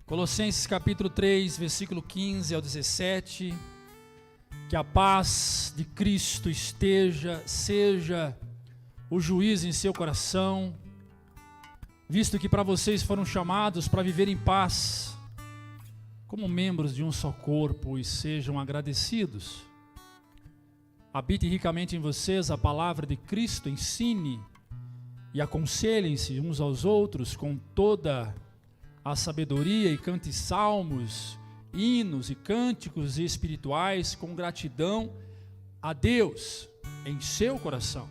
Colossenses capítulo 3, versículo 15 ao 17. Que a paz de Cristo seja o juiz em seu coração, visto que para vocês foram chamados para viver em paz, como membros de um só corpo, e sejam agradecidos. Habite ricamente em vocês a palavra de Cristo, ensine e aconselhem-se uns aos outros com toda a sabedoria, e cante salmos, hinos e cânticos espirituais com gratidão a Deus em seu coração.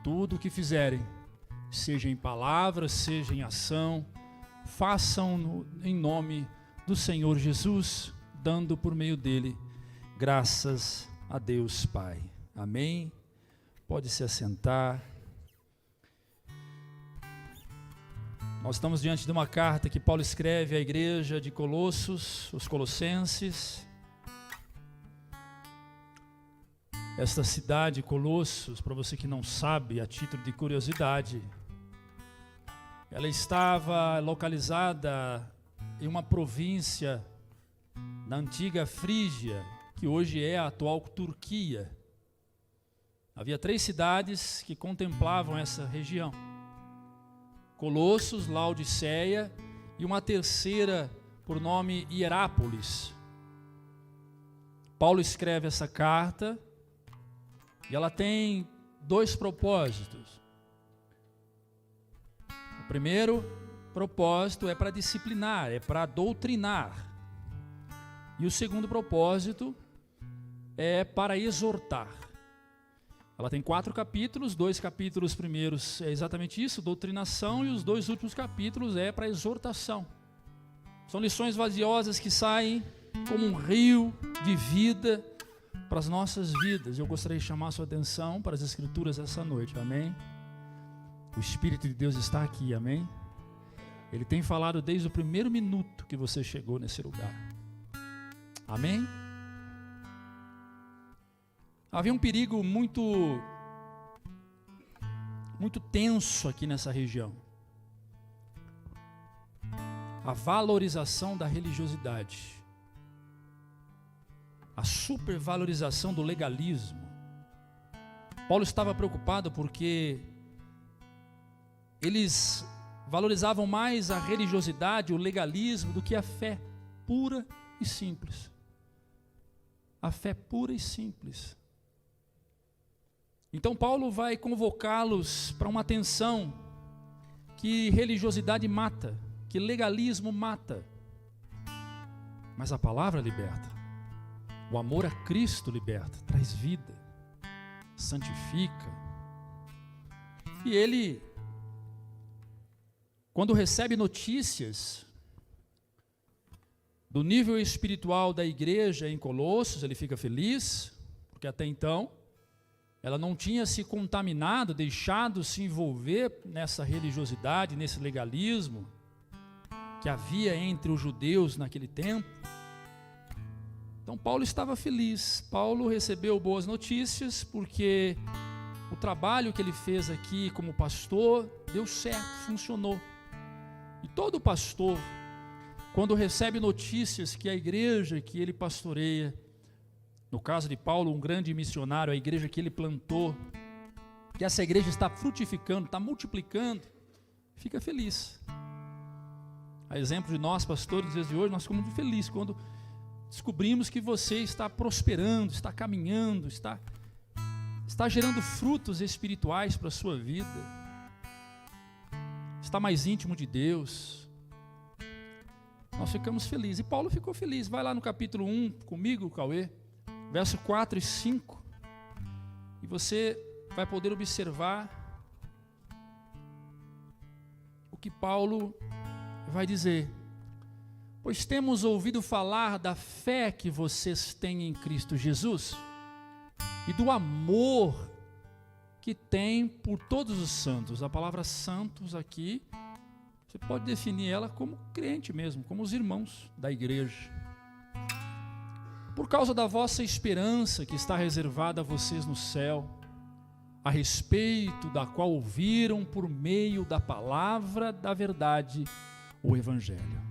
Tudo o que fizerem, seja em palavra, seja em ação, façam-no em nome do Senhor Jesus, dando por meio dele graças a Deus Pai. Amém? Pode se assentar. Nós estamos diante de uma carta que Paulo escreve à igreja de Colossos, os Colossenses. Esta cidade, Colossos, para você que não sabe, a título de curiosidade, ela estava localizada em uma província da antiga Frígia, que hoje é a atual Turquia. Havia 3 cidades que contemplavam essa região: Colossos, Laodiceia e uma terceira por nome Hierápolis. Paulo escreve essa carta e ela tem 2 propósitos. O primeiro propósito é para disciplinar, é para doutrinar. E o segundo propósito é para exortar. Ela tem 4 capítulos, 2 capítulos primeiros é exatamente isso, doutrinação, e os 2 últimos capítulos é para exortação. São lições valiosas que saem como um rio de vida para as nossas vidas. Eu gostaria de chamar a sua atenção para as Escrituras essa noite, amém? O Espírito de Deus está aqui, amém? Ele tem falado desde o primeiro minuto que você chegou nesse lugar, amém? Havia um perigo muito tenso aqui nessa região. A valorização da religiosidade. A supervalorização do legalismo. Paulo estava preocupado porque eles valorizavam mais a religiosidade, o legalismo, do que a fé pura e simples. A fé pura e simples. Então Paulo vai convocá-los para uma atenção que religiosidade mata, que legalismo mata, mas a palavra liberta, o amor a Cristo liberta, traz vida, santifica. E ele, quando recebe notícias do nível espiritual da igreja em Colossos, ele fica feliz, porque até então ela não tinha se contaminado, deixado se envolver nessa religiosidade, nesse legalismo que havia entre os judeus naquele tempo. Então Paulo estava feliz. Paulo recebeu boas notícias porque o trabalho que ele fez aqui como pastor deu certo, funcionou. E todo pastor, quando recebe notícias que a igreja que ele pastoreia, no caso de Paulo, um grande missionário, a igreja que ele plantou, que essa igreja está frutificando, está multiplicando, fica feliz. A exemplo de nós, pastores, nos dias de hoje, nós ficamos muito felizes quando descobrimos que você está prosperando, está caminhando, está gerando frutos espirituais para a sua vida, está mais íntimo de Deus. Nós ficamos felizes, e Paulo ficou feliz. Vai lá no capítulo 1 comigo, Cauê, verso 4 e 5, e você vai poder observar o que Paulo vai dizer. Pois temos ouvido falar da fé que vocês têm em Cristo Jesus e do amor que têm por todos os santos. A palavra santos aqui, você pode definir ela como crente mesmo, como os irmãos da igreja. Por causa da vossa esperança que está reservada a vocês no céu, a respeito da qual ouviram por meio da palavra da verdade, o Evangelho.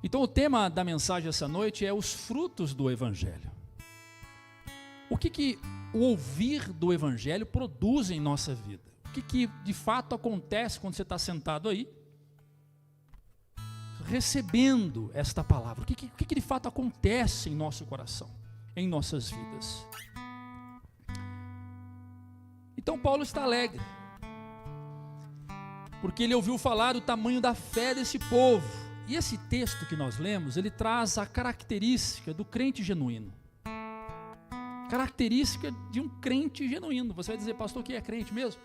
Então o tema da mensagem essa noite é os frutos do Evangelho. O que o ouvir do Evangelho produz em nossa vida? O que de fato acontece quando você está sentado aí, recebendo esta palavra? O que de fato acontece em nosso coração, em nossas vidas? Então Paulo está alegre, porque ele ouviu falar do tamanho da fé desse povo. E esse texto que nós lemos, ele traz a característica do crente genuíno. Característica de um crente genuíno. Você vai dizer, pastor, o que é crente mesmo?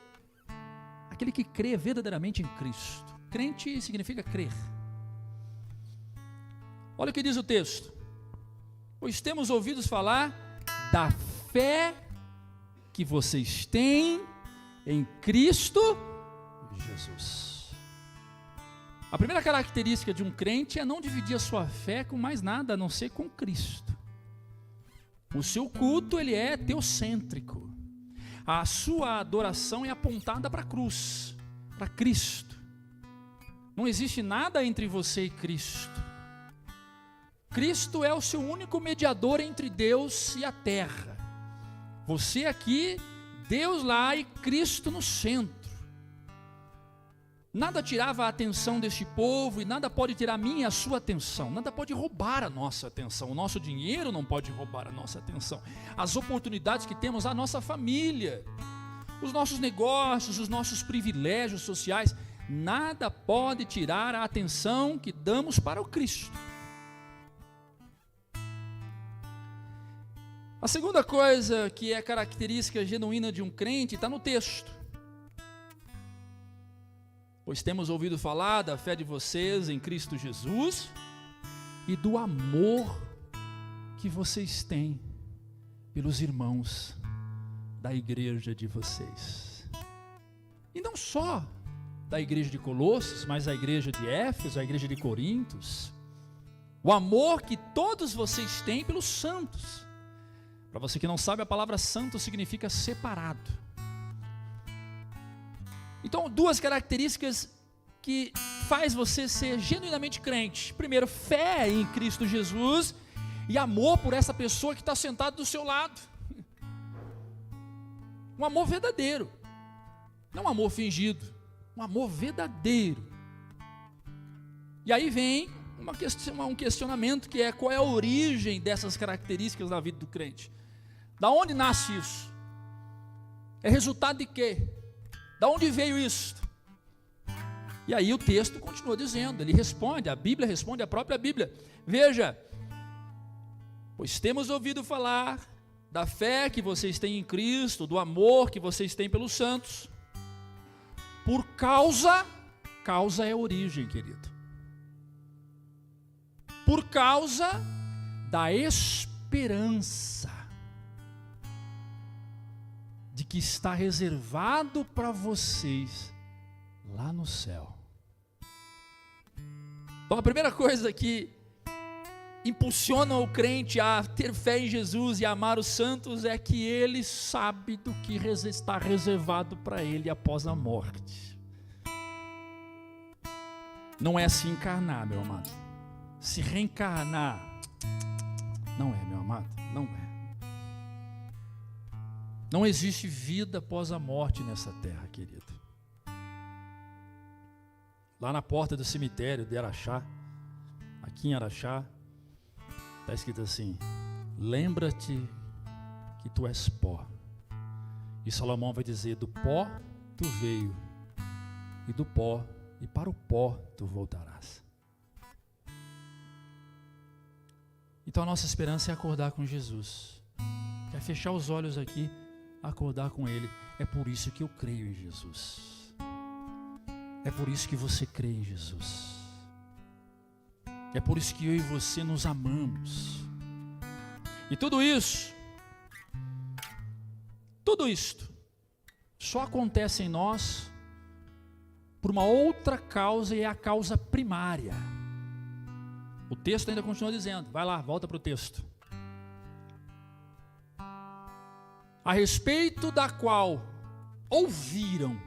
Aquele que crê verdadeiramente em Cristo. Crente significa crer. Olha o que diz o texto. Pois temos ouvido falar da fé que vocês têm em Cristo Jesus. A primeira característica de um crente é não dividir a sua fé com mais nada a não ser com Cristo. O seu culto, ele é teocêntrico. A sua adoração é apontada para a cruz, para Cristo. Não existe nada entre você e Cristo. Cristo é o seu único mediador entre Deus e a terra. Você aqui, Deus lá e Cristo no centro. Nada tirava a atenção deste povo e nada pode tirar a minha e a sua atenção. Nada pode roubar a nossa atenção. O nosso dinheiro não pode roubar a nossa atenção. As oportunidades que temos, a nossa família, os nossos negócios, os nossos privilégios sociais, nada pode tirar a atenção que damos para o Cristo. A segunda coisa que é característica genuína de um crente está no texto. Pois temos ouvido falar da fé de vocês em Cristo Jesus e do amor que vocês têm pelos irmãos da igreja de vocês. E não só da igreja de Colossos, mas a igreja de Éfeso, a igreja de Corintos. O amor que todos vocês têm pelos santos. Para você que não sabe, a palavra santo significa separado. Então, duas características que faz você ser genuinamente crente. Primeiro, fé em Cristo Jesus e amor por essa pessoa que está sentada do seu lado. Um amor verdadeiro, não um amor fingido, um amor verdadeiro. E aí vem um questionamento que é: qual é a origem dessas características na vida do crente? Da onde nasce isso? É resultado de quê? Da onde veio isso? E aí o texto continua dizendo, ele responde, a Bíblia responde, a própria Bíblia. Veja, pois temos ouvido falar da fé que vocês têm em Cristo, do amor que vocês têm pelos santos. Por causa é origem, querido. Por causa da esperança de que está reservado para vocês lá no céu. Então a primeira coisa que impulsiona o crente a ter fé em Jesus e a amar os santos é que ele sabe do que está reservado para ele após a morte. Não é se encarnar, meu amado. Se reencarnar, não é, meu amado, não é. Não existe vida após a morte nessa terra, querido. Lá na porta do cemitério de Araxá, aqui em Araxá, está escrito assim: lembra-te que tu és pó. E Salomão vai dizer: do pó tu veio, e do pó, e para o pó tu voltarás. Então a nossa esperança é acordar com Jesus. É fechar os olhos aqui, acordar com Ele. É por isso que eu creio em Jesus. É por isso que você crê em Jesus. É por isso que eu e você nos amamos. E tudo isto só acontece em nós por uma outra causa, e é a causa primária. O texto ainda continua dizendo, vai lá, volta para o texto. A respeito da qual ouviram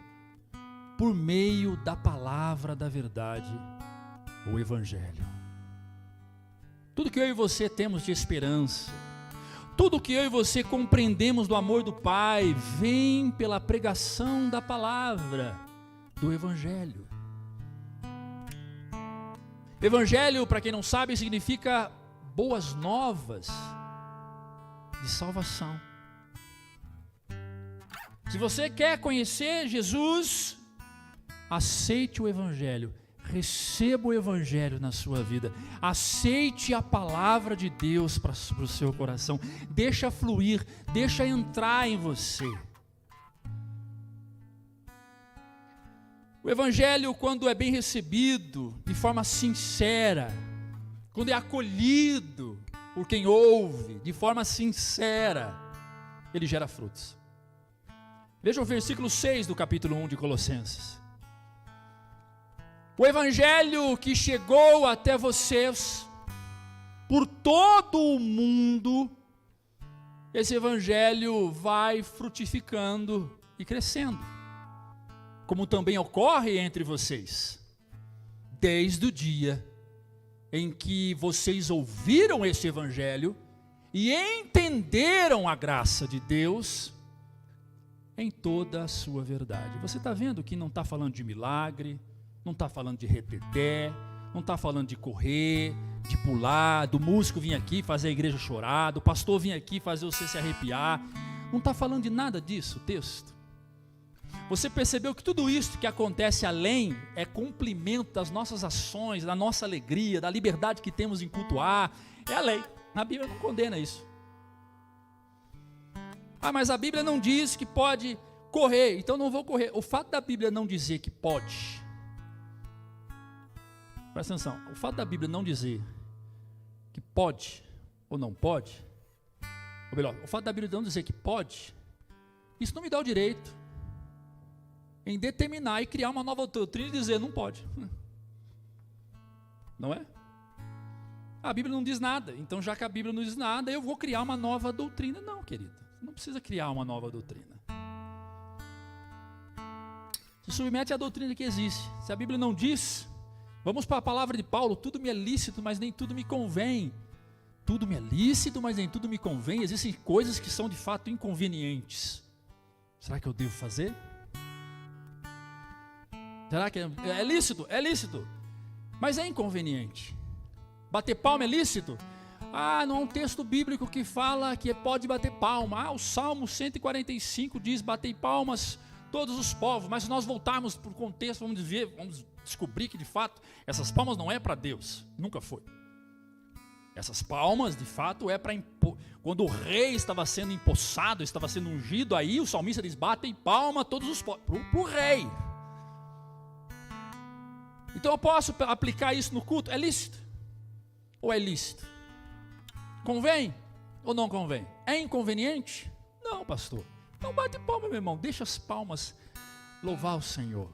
por meio da palavra da verdade, o Evangelho. tudo que eu e você temos de esperança, tudo que eu e você compreendemos do amor do Pai, vem pela pregação da palavra, do Evangelho. Evangelho, para quem não sabe, significa boas novas de salvação. Se você quer conhecer Jesus, aceite o Evangelho, receba o Evangelho na sua vida, aceite a palavra de Deus para o seu coração, deixa fluir, deixa entrar em você. O Evangelho, quando é bem recebido, de forma sincera, quando é acolhido por quem ouve, de forma sincera, ele gera frutos. Veja o versículo 6 do capítulo 1 de Colossenses. O Evangelho que chegou até vocês, por todo o mundo, esse Evangelho vai frutificando e crescendo, como também ocorre entre vocês, desde o dia em que vocês ouviram este Evangelho e entenderam a graça de Deus em toda a sua verdade. Você está vendo que não está falando de milagre, não está falando de reteté, não está falando de correr, de pular, do músico vir aqui fazer a igreja chorar, do pastor vir aqui fazer você se arrepiar, não está falando de nada disso o texto. Você percebeu que tudo isso que acontece além é cumprimento das nossas ações, da nossa alegria, da liberdade que temos em cultuar, é a lei. A Bíblia não condena isso. Ah, mas a Bíblia não diz que pode correr, então não vou correr. O fato da Bíblia não dizer que pode, presta atenção, o fato da Bíblia não dizer que pode ou não pode, ou melhor, o fato da Bíblia não dizer que pode, isso não me dá o direito em determinar e criar uma nova doutrina e dizer não pode. Não é? A Bíblia não diz nada, então já que a Bíblia não diz nada, eu vou criar uma nova doutrina. Não, querido, você não precisa criar uma nova doutrina. Se submete à doutrina que existe. Se a Bíblia não diz, vamos para a palavra de Paulo, tudo me é lícito, mas nem tudo me convém. Tudo me é lícito, mas nem tudo me convém. Existem coisas que são de fato inconvenientes. Será que eu devo fazer? Será que é lícito? É lícito, mas é inconveniente. Bater palma é lícito? Ah, não há um texto bíblico que fala que pode bater palma. Ah, o Salmo 145 diz: batei palmas todos os povos. Mas se nós voltarmos para o contexto, vamos descobrir que de fato essas palmas não é para Deus, nunca foi. Essas palmas de fato é para quando o rei estava sendo empossado, estava sendo ungido, aí o salmista diz: batem palma todos os povos, para o rei. Então eu posso aplicar isso no culto? É lícito? Ou é lícito? Convém ou não convém? É inconveniente? Não, pastor. Então bate palma, meu irmão. Deixa as palmas louvar o Senhor.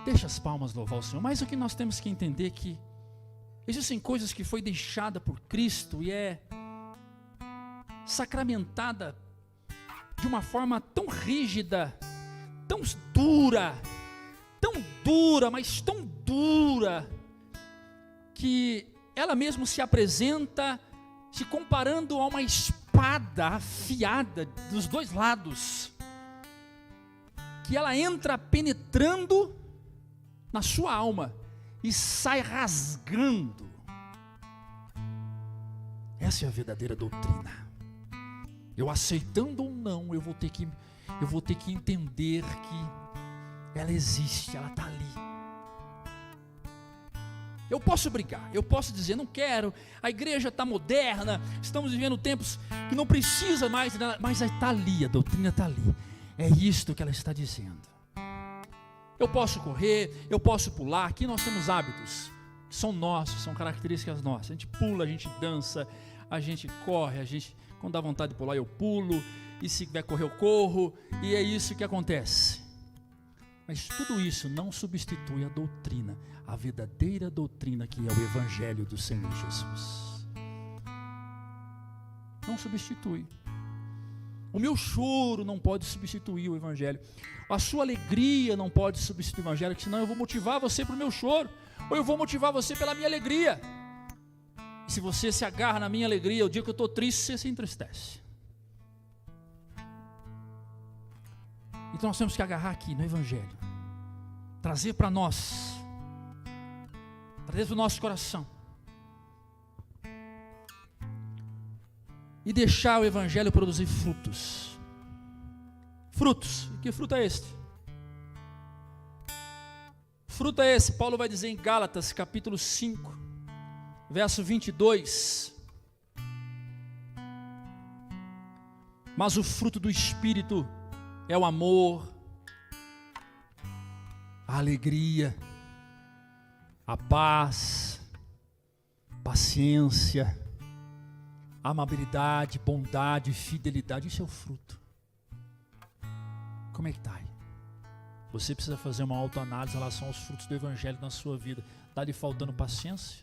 Deixa as palmas louvar o Senhor. Mas o que nós temos que entender é que existem coisas que foi deixada por Cristo e é sacramentada de uma forma tão rígida, tão dura, mas tão dura, que ela mesmo se apresenta se comparando a uma espada afiada dos dois lados, que ela entra penetrando na sua alma e sai rasgando. Essa é a verdadeira doutrina. Eu aceitando ou não, eu vou ter que entender que ela existe, ela está ali. Eu posso brigar, eu posso dizer, não quero, a igreja está moderna, estamos vivendo tempos que não precisa mais, mas está ali, a doutrina está ali. É isto que ela está dizendo. Eu posso correr, eu posso pular, aqui nós temos hábitos que são nossos, são características nossas. A gente pula, a gente dança, a gente corre, quando dá vontade de pular eu pulo, e se vai correr eu corro, e é isso que acontece. Mas tudo isso não substitui a doutrina, a verdadeira doutrina que é o Evangelho do Senhor Jesus. Não substitui. O meu choro não pode substituir o Evangelho. A sua alegria não pode substituir o Evangelho, porque senão eu vou motivar você para o meu choro. ou eu vou motivar você pela minha alegria. E se você se agarra na minha alegria, o dia que eu estou triste, você se entristece. Então nós temos que agarrar aqui no Evangelho, trazer para nós, trazer para o nosso coração, e deixar o Evangelho produzir frutos. Frutos. E que fruto é este? Fruto é esse? Paulo vai dizer em Gálatas capítulo 5, verso 22. Mas o fruto do Espírito é o amor, a alegria, a paz, paciência, amabilidade, bondade, fidelidade. Isso é o fruto. Como é que está aí? Você precisa fazer uma autoanálise em relação aos frutos do Evangelho na sua vida. Está lhe faltando paciência?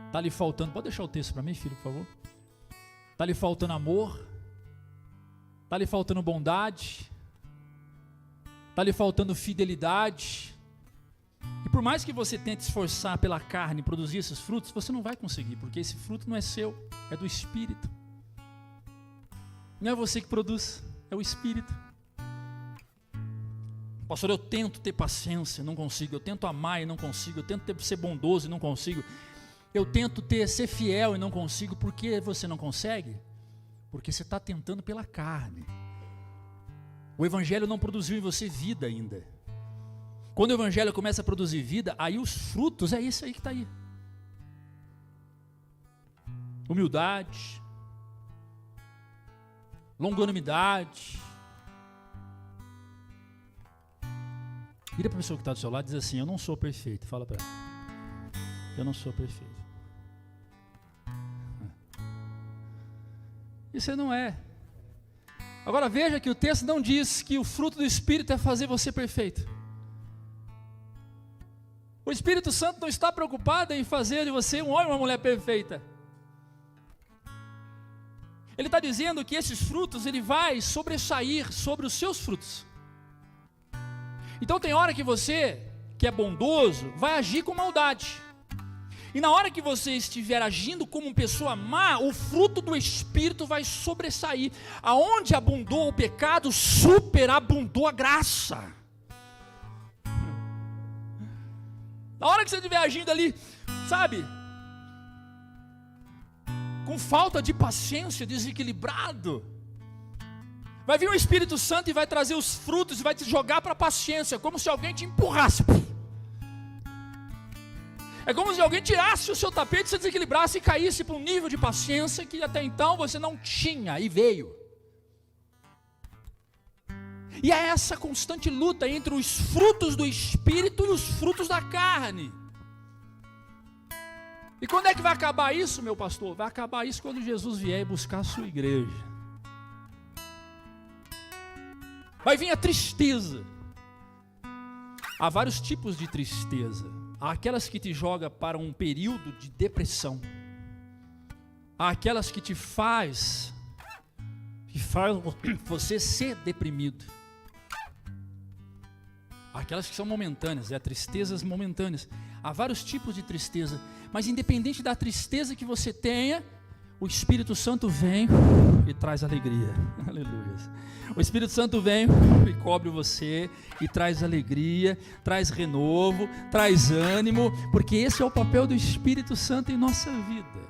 Está lhe faltando, pode deixar o texto para mim, filho, por favor? Está lhe faltando amor? Está lhe faltando bondade? Está lhe faltando fidelidade? E por mais que você tente esforçar pela carne e produzir esses frutos, você não vai conseguir, porque esse fruto não é seu, é do Espírito. Não é você que produz, é o Espírito. Pastor, eu tento ter paciência, não consigo. Eu tento amar e não consigo. Eu tento ser bondoso e não consigo. Eu tento ser fiel e não consigo. Por que você não consegue? Porque você está tentando pela carne. O Evangelho não produziu em você vida ainda. Quando o Evangelho começa a produzir vida, aí os frutos, é isso aí que está aí. Humildade, longanimidade. Vira para a pessoa que está do seu lado e diz assim: eu não sou perfeito. Fala para ela: eu não sou perfeito. E você não é. Agora veja que o texto não diz que o fruto do Espírito é fazer você perfeito. O Espírito Santo não está preocupado em fazer de você um homem ou uma mulher perfeita. Ele está dizendo que esses frutos, ele vai sobressair sobre os seus frutos. Então tem hora que você, que é bondoso, vai agir com maldade. E na hora que você estiver agindo como uma pessoa má, o fruto do Espírito vai sobressair. Aonde abundou o pecado, superabundou a graça. Na hora que você estiver agindo ali, sabe, com falta de paciência, desequilibrado, vai vir o Espírito Santo e vai trazer os frutos e vai te jogar para a paciência, como se alguém te empurrasse. É como se alguém tirasse o seu tapete, se desequilibrasse e caísse para um nível de paciência que até então você não tinha e veio. E é essa constante luta entre os frutos do Espírito e os frutos da carne. E quando é que vai acabar isso, meu pastor? Vai acabar isso quando Jesus vier e buscar a sua igreja. Vai vir a tristeza. Há vários tipos de tristeza. Há aquelas que te jogam para um período de depressão. Há aquelas que te faz você ser deprimido. Há aquelas que são momentâneas, tristezas momentâneas. Há vários tipos de tristeza, mas independente da tristeza que você tenha, o Espírito Santo vem e traz alegria. Aleluia. O Espírito Santo vem e cobre você e traz alegria, traz renovo, traz ânimo, porque esse é o papel do Espírito Santo em nossa vida.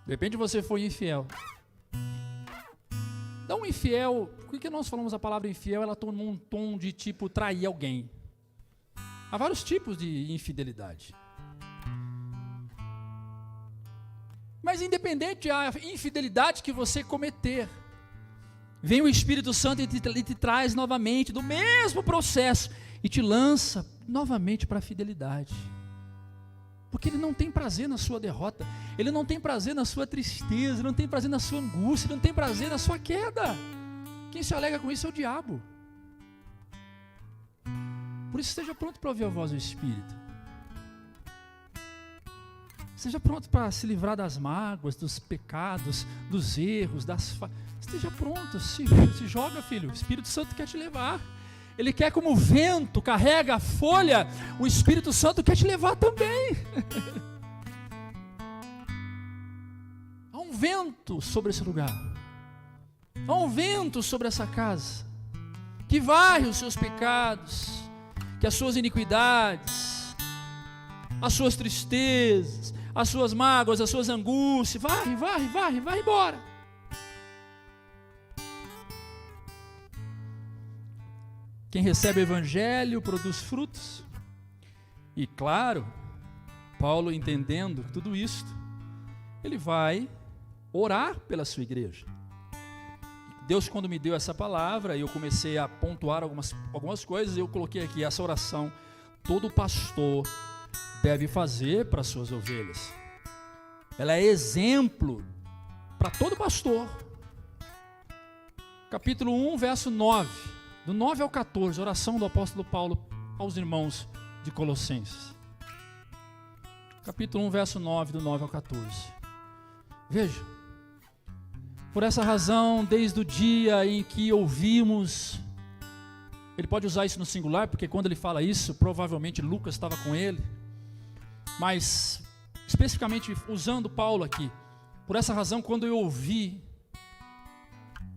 De repente você foi infiel. Não infiel, por que nós falamos a palavra infiel? Ela toma um tom de tipo trair alguém. Há vários tipos de infidelidade. Mas independente da infidelidade que você cometer, vem o Espírito Santo e te traz novamente do mesmo processo e te lança novamente para a fidelidade. Porque Ele não tem prazer na sua derrota, Ele não tem prazer na sua tristeza, Ele não tem prazer na sua angústia, Ele não tem prazer na sua queda. Quem se alega com isso é o diabo. Por isso esteja pronto para ouvir a voz do Espírito. Esteja pronto para se livrar das mágoas, dos pecados, dos erros, esteja pronto, se joga, filho. O Espírito Santo quer te levar. Ele quer, como o vento carrega a folha, o Espírito Santo quer te levar também. Há um vento sobre esse lugar. Há um vento sobre essa casa, que varre os seus pecados, que as suas iniquidades, as suas tristezas, as suas mágoas, as suas angústias, vai embora. Quem recebe o Evangelho produz frutos. E claro, Paulo, entendendo tudo isto, ele vai orar pela sua igreja. Deus, quando me deu essa palavra, eu comecei a pontuar algumas coisas, eu coloquei aqui essa oração: todo pastor deve fazer para as suas ovelhas. Ela é exemplo para todo pastor. Capítulo 1, verso 9. Do 9 ao 14, oração do apóstolo Paulo aos irmãos de Colossenses. Capítulo 1, verso 9, do 9 ao 14. Veja: por essa razão, desde o dia em que ouvimos, ele pode usar isso no singular, porque quando ele fala isso, provavelmente Lucas estava com ele, mas especificamente usando Paulo aqui, por essa razão, quando eu ouvi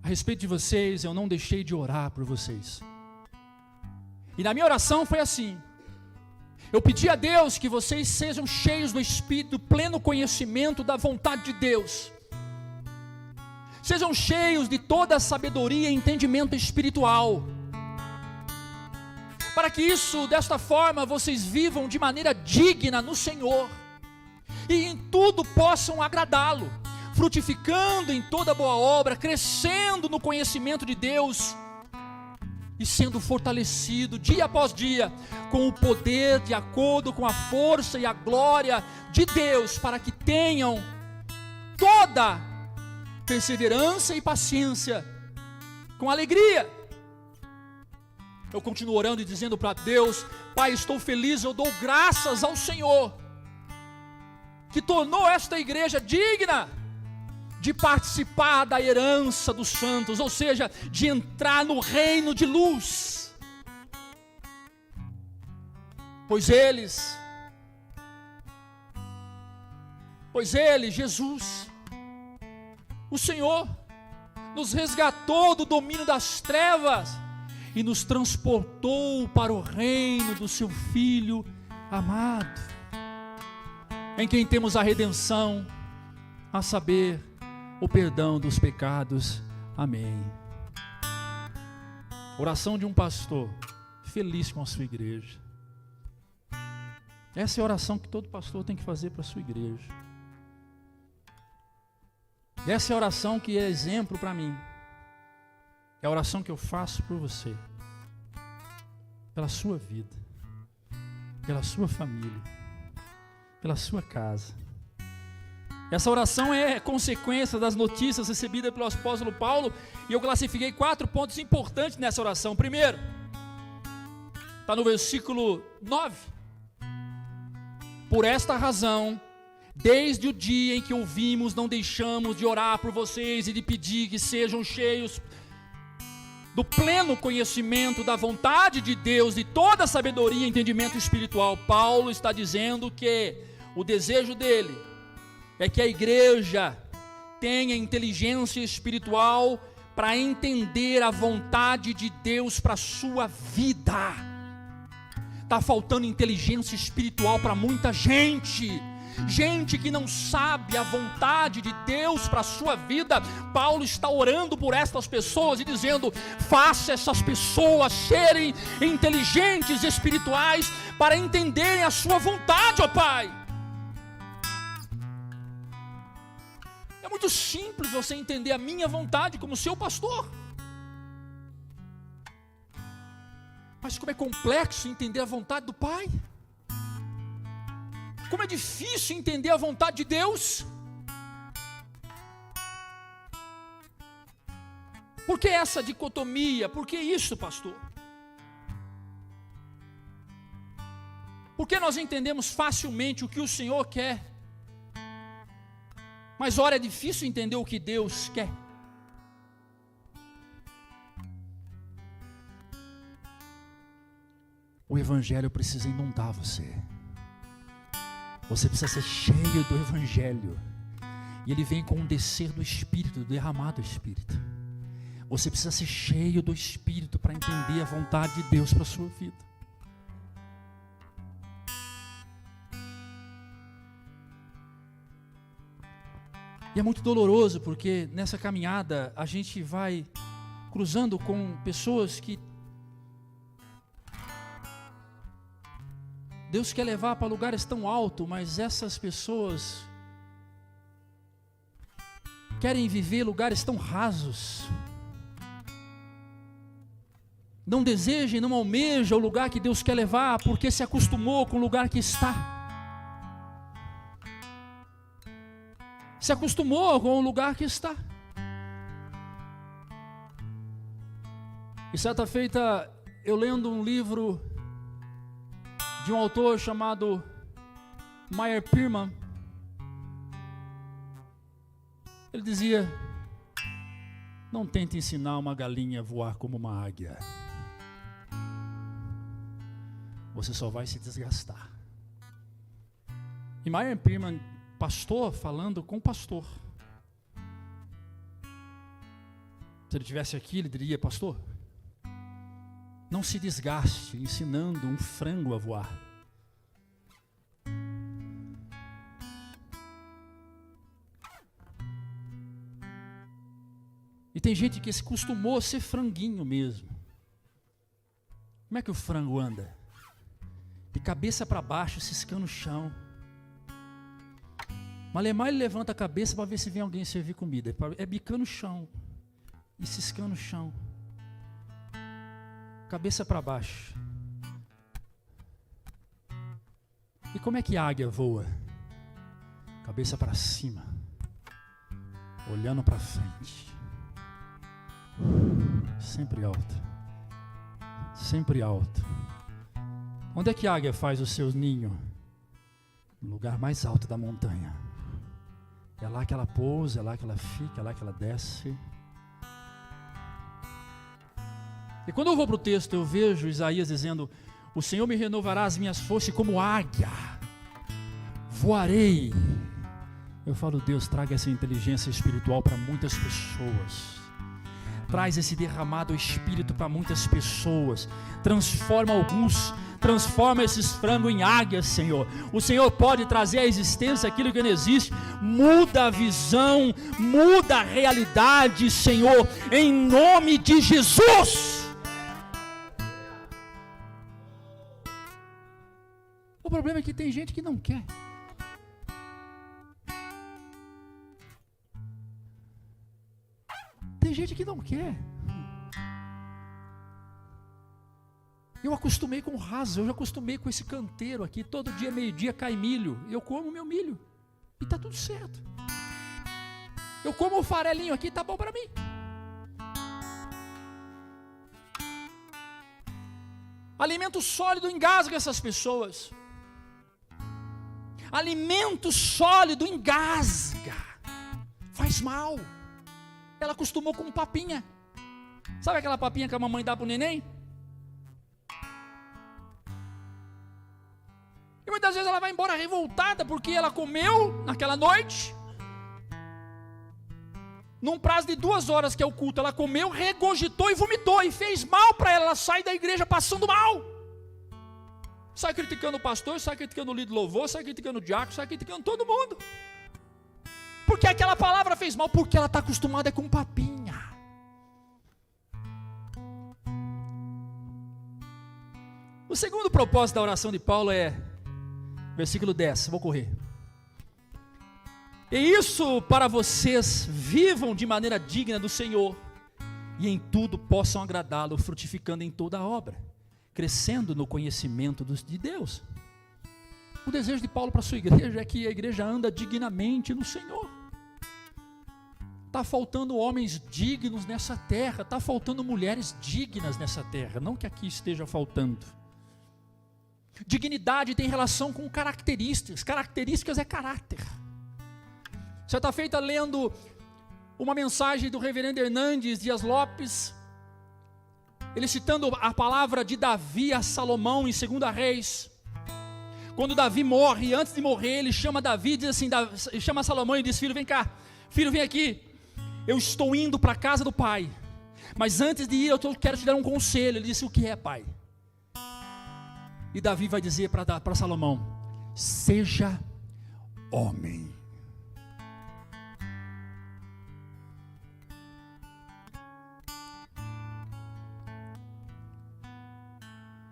a respeito de vocês, eu não deixei de orar por vocês. E na minha oração foi assim: eu pedi a Deus que vocês sejam cheios do Espírito, do pleno conhecimento da vontade de Deus. Sejam cheios de toda a sabedoria e entendimento espiritual, para que isso, desta forma, vocês vivam de maneira digna no Senhor, e em tudo possam agradá-lo, frutificando em toda boa obra, crescendo no conhecimento de Deus, e sendo fortalecido dia após dia, com o poder de acordo com a força e a glória de Deus, para que tenham toda perseverança e paciência, com alegria. Eu continuo orando e dizendo para Deus: Pai, estou feliz, eu dou graças ao Senhor, que tornou esta igreja digna de participar da herança dos santos, ou seja, de entrar no reino de luz. Pois ele, Jesus, o Senhor, nos resgatou do domínio das trevas e nos transportou para o reino do seu Filho amado, em quem temos a redenção, a saber, o perdão dos pecados. Amém. Oração de um pastor feliz com a sua igreja. Essa é a oração que todo pastor tem que fazer para a sua igreja. Essa é a oração que é exemplo para mim. É a oração que eu faço por você, pela sua vida, pela sua família, pela sua casa. Essa oração é consequência das notícias recebidas pelo apóstolo Paulo, e eu classifiquei 4 pontos importantes nessa oração. Primeiro, está no versículo 9. Por esta razão, desde o dia em que ouvimos, não deixamos de orar por vocês e de pedir que sejam cheios do pleno conhecimento da vontade de Deus, de toda a sabedoria e entendimento espiritual. Paulo está dizendo que o desejo dele é que a igreja tenha inteligência espiritual para entender a vontade de Deus para a sua vida. Está faltando inteligência espiritual para muita gente que não sabe a vontade de Deus para a sua vida. Paulo está orando por estas pessoas e dizendo: faça essas pessoas serem inteligentes espirituais para entenderem a sua vontade, ó Pai. É muito simples você entender a minha vontade como seu pastor, mas como é complexo entender a vontade do Pai. Como é difícil entender a vontade de Deus. Por que essa dicotomia? Por que isso, pastor? Porque nós entendemos facilmente o que o Senhor quer, mas ora é difícil entender o que Deus quer. O Evangelho precisa inundar você. Você precisa ser cheio do Evangelho. E ele vem com um descer do Espírito, do derramado do Espírito. Você precisa ser cheio do Espírito para entender a vontade de Deus para a sua vida. E é muito doloroso, porque nessa caminhada a gente vai cruzando com pessoas que Deus quer levar para lugares tão altos, mas essas pessoas querem viver lugares tão rasos. Não desejam, não almejam o lugar que Deus quer levar, porque se acostumou com o lugar que está. Se acostumou com o lugar que está. E certa feita, eu lendo um livro de um autor chamado Meyer Pearman, ele dizia: não tente ensinar uma galinha a voar como uma águia. Você só vai se desgastar. E Meyer Pearman, pastor, falando com pastor. Se ele estivesse aqui, ele diria: pastor, não se desgaste ensinando um frango a voar. E tem gente que se acostumou a ser franguinho mesmo. Como é que o frango anda? De cabeça para baixo, ciscando o chão. Malemar ele levanta a cabeça para ver se vem alguém servir comida. É bicando o chão e ciscando o chão. Cabeça para baixo. E como é que a águia voa? Cabeça para cima, olhando para frente. Sempre alto. Sempre alto. Onde é que a águia faz o seu ninho? No lugar mais alto da montanha. É lá que ela pousa, é lá que ela fica, é lá que ela desce. E quando eu vou para o texto, eu vejo Isaías dizendo: o Senhor me renovará as minhas forças como águia, voarei. Eu falo: Deus, traga essa inteligência espiritual para muitas pessoas. Traz esse derramado espírito para muitas pessoas. Transforma alguns, transforma esses frangos em águias, Senhor. O Senhor pode trazer à existência aquilo que não existe. Muda a visão, muda a realidade, Senhor, em nome de Jesus. O problema é que tem gente que não quer. Tem gente que não quer. Eu acostumei com o raso, eu já acostumei com esse canteiro aqui. Todo dia, meio-dia, cai milho. Eu como meu milho e está tudo certo. Eu como o farelinho aqui, está bom para mim. Alimento sólido engasga essas pessoas. Alimento sólido engasga, faz mal. Ela acostumou com papinha. Sabe aquela papinha que a mamãe dá para o neném? E muitas vezes ela vai embora revoltada porque ela comeu naquela noite. Num prazo de 2 horas que é o culto, ela comeu, regurgitou e vomitou e fez mal para ela. Ela sai da igreja passando mal. Sai criticando o pastor, sai criticando o líder de louvor, sai criticando o diácono, sai criticando todo mundo. Porque aquela palavra fez mal, porque ela está acostumada com papinha. O segundo propósito da oração de Paulo é, versículo 10, vou correr. E isso para vocês vivam de maneira digna do Senhor, e em tudo possam agradá-lo, frutificando em toda a obra, crescendo no conhecimento de Deus. O desejo de Paulo para a sua igreja é que a igreja anda dignamente no Senhor. Está faltando homens dignos nessa terra, está faltando mulheres dignas nessa terra, não que aqui esteja faltando. Dignidade tem relação com características é caráter. Você está feita lendo uma mensagem do reverendo Hernandes Dias Lopes, ele citando a palavra de Davi a Salomão em 2 Reis. Quando Davi morre, antes de morrer, ele chama Davi, diz assim, ele chama Salomão e diz: filho, vem cá, filho, vem aqui, eu estou indo para a casa do pai, mas antes de ir eu quero te dar um conselho. Ele disse: o que é, pai? E Davi vai dizer para Salomão: seja homem.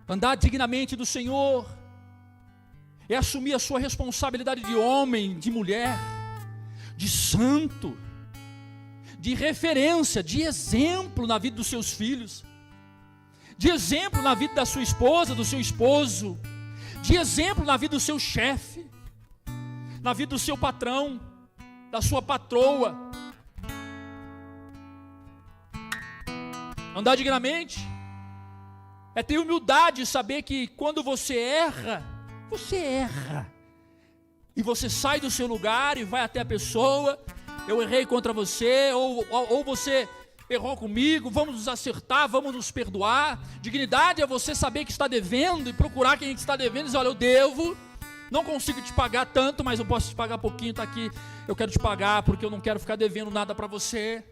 Andar dignamente do Senhor é assumir a sua responsabilidade de homem, de mulher, de santo, de referência, de exemplo na vida dos seus filhos, de exemplo na vida da sua esposa, do seu esposo, de exemplo na vida do seu chefe, na vida do seu patrão, da sua patroa. Andar dignamente é ter humildade, saber que quando você erra, e você sai do seu lugar e vai até a pessoa: eu errei contra você, ou você errou comigo, vamos nos acertar, vamos nos perdoar. Dignidade é você saber que está devendo e procurar quem está devendo e dizer: olha, eu devo, não consigo te pagar tanto, mas eu posso te pagar pouquinho, está aqui, eu quero te pagar porque eu não quero ficar devendo nada para você.